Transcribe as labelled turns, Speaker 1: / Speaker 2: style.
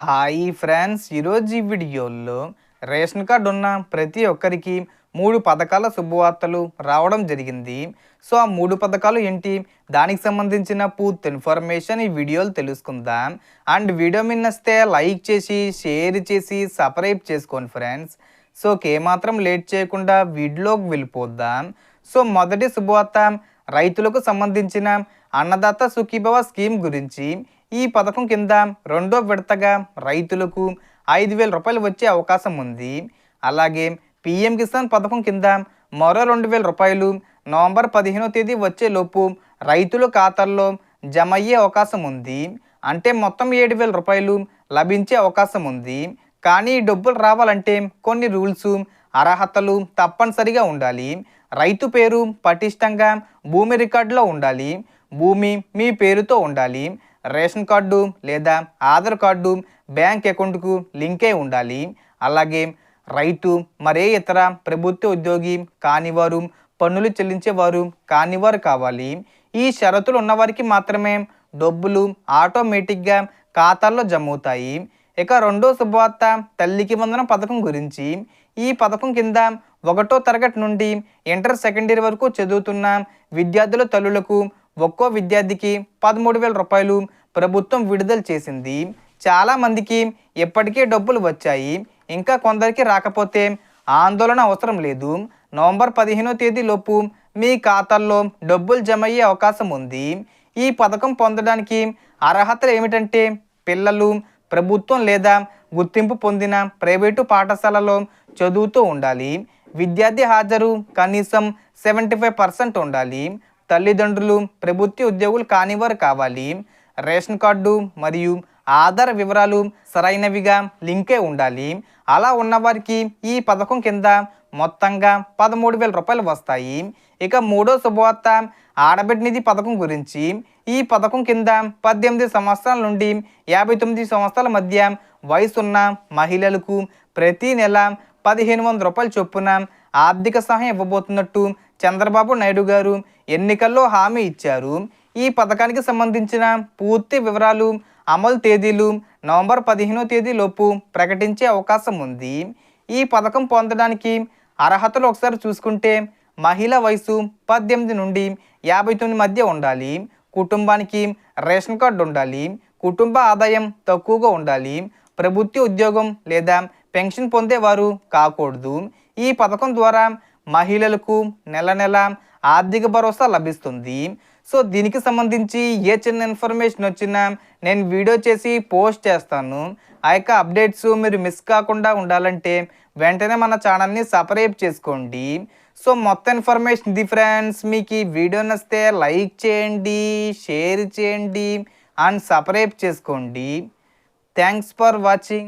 Speaker 1: Hi friends, ఈరోజు ఈ వీడియోలో రేషన్ కార్డు ఉన్న ప్రతి ఒక్కరికి 3 పథకాల శుభవార్తలు రావడం జరిగింది. సో ఆ 3 పథకాలు ఏంటి, దానికి సంబంధించిన పూర్తి ఇన్ఫర్మేషన్ ఈ వీడియోలో తెలుసుకుందాం. అండ్ వీడియో మీద నచ్చితే లైక్ చేసి షేర్ చేసి సబ్స్క్రైబ్ చేసుకోండి ఫ్రెండ్స్. సో ఏమాత్రం లేట్ చేయకుండా వీడియోలోకి వెళ్ళిపోద్దాం. సో మొదటి శుభవార్త, రైతులకు సంబంధించిన అన్నదాత సుఖీభవ స్కీమ్ గురించి. ఈ పథకం కింద రెండో విడతగా రైతులకు 5,000 రూపాయలు వచ్చే అవకాశం ఉంది. అలాగే పిఎం కిసాన్ పథకం కింద మరో 2,000 రూపాయలు నవంబర్ 15వ తేదీ వచ్చేలోపు రైతుల ఖాతాల్లో జమ అయ్యే అవకాశం ఉంది. అంటే మొత్తం 7,000 రూపాయలు లభించే అవకాశం ఉంది. కానీ ఈ డబ్బులు రావాలంటే కొన్ని రూల్స్, అర్హతలు తప్పనిసరిగా ఉండాలి. రైతు పేరు పటిష్టంగా భూమి రికార్డులో ఉండాలి. భూమి మీ పేరుతో ఉండాలి. రేషన్ కార్డు లేదా ఆధార్ కార్డు బ్యాంక్ అకౌంట్కు లింక్ అయి ఉండాలి. అలాగే రైతు మరే ఇతర ప్రభుత్వ ఉద్యోగి కానివారు, పన్నులు చెల్లించేవారు కానివారు కావాలి. ఈ షరతులు ఉన్నవారికి మాత్రమే డబ్బులు ఆటోమేటిక్గా ఖాతాల్లో జమ అవుతాయి. ఇక రెండో శుభవార్త, తల్లికి వందనం పథకం గురించి. ఈ పథకం కింద 1వ తరగతి నుండి ఇంటర్ సెకండ్ ఇయర్ వరకు చదువుతున్న విద్యార్థుల తల్లులకు ఒక్కో విద్యార్థికి 13,000 రూపాయలు ప్రభుత్వం విడుదల చేసింది. చాలామందికి ఇప్పటికే డబ్బులు వచ్చాయి. ఇంకా కొందరికి రాకపోతే ఆందోళన అవసరం లేదు. నవంబర్ 15వ తేదీలోపు మీ ఖాతాల్లో డబ్బులు జమ అయ్యే అవకాశం ఉంది. ఈ పథకం పొందడానికి అర్హతలు ఏమిటంటే, పిల్లలు ప్రభుత్వం లేదా గుర్తింపు పొందిన ప్రైవేటు పాఠశాలలో చదువుతూ ఉండాలి. విద్యార్థి హాజరు కనీసం 75% ఉండాలి. తల్లిదండ్రులు ప్రభుత్వ ఉద్యోగులు కానివారు కావాలి. రేషన్ కార్డు మరియు ఆధార్ వివరాలు సరైనవిగా లింకే ఉండాలి. అలా ఉన్నవారికి ఈ పథకం కింద మొత్తంగా 13,000 రూపాయలు వస్తాయి. ఇక మూడో శుభవార్త, ఆడబిడ్డ నిధి పథకం గురించి. ఈ పథకం కింద 18 సంవత్సరాల నుండి 59 సంవత్సరాల మధ్య వయసున్న మహిళలకు ప్రతి నెల 1,500 రూపాయల చొప్పున ఆర్థిక సహాయం ఇవ్వబోతున్నట్టు చంద్రబాబు నాయుడు గారు ఎన్నికల్లో హామీ ఇచ్చారు. ఈ పథకానికి సంబంధించిన పూర్తి వివరాలు, అమలు తేదీలు నవంబర్ 15వ తేదీలోపు ప్రకటించే అవకాశం ఉంది. ఈ పథకం పొందడానికి అర్హతలు ఒకసారి చూసుకుంటే, మహిళ వయసు 18 నుండి 59 మధ్య ఉండాలి. కుటుంబానికి రేషన్ కార్డు ఉండాలి. కుటుంబ ఆదాయం తక్కువగా ఉండాలి. ప్రభుత్వ ఉద్యోగం లేదా పెన్షన్ పొందేవారు కాకూడదు. ఈ పథకం ద్వారా మహిళలకు నెల నెల ఆర్థిక భరోసా లభిస్తుంది. సో దీనికి సంబంధించి ఏ చిన్న ఇన్ఫర్మేషన్ వచ్చినా నేను వీడియో చేసి పోస్ట్ చేస్తాను. ఆ యొక్క అప్డేట్స్ మీరు మిస్ కాకుండా ఉండాలంటే వెంటనే మన ఛానల్ని సబ్స్క్రైబ్ చేసుకోండి. సో మొత్తం ఇన్ఫర్మేషన్ ఇది ఫ్రెండ్స్. మీకు ఈ వీడియో నచ్చితే లైక్ చేయండి, షేర్ చేయండి అండ్ సబ్స్క్రైబ్ చేసుకోండి. Thanks for watching.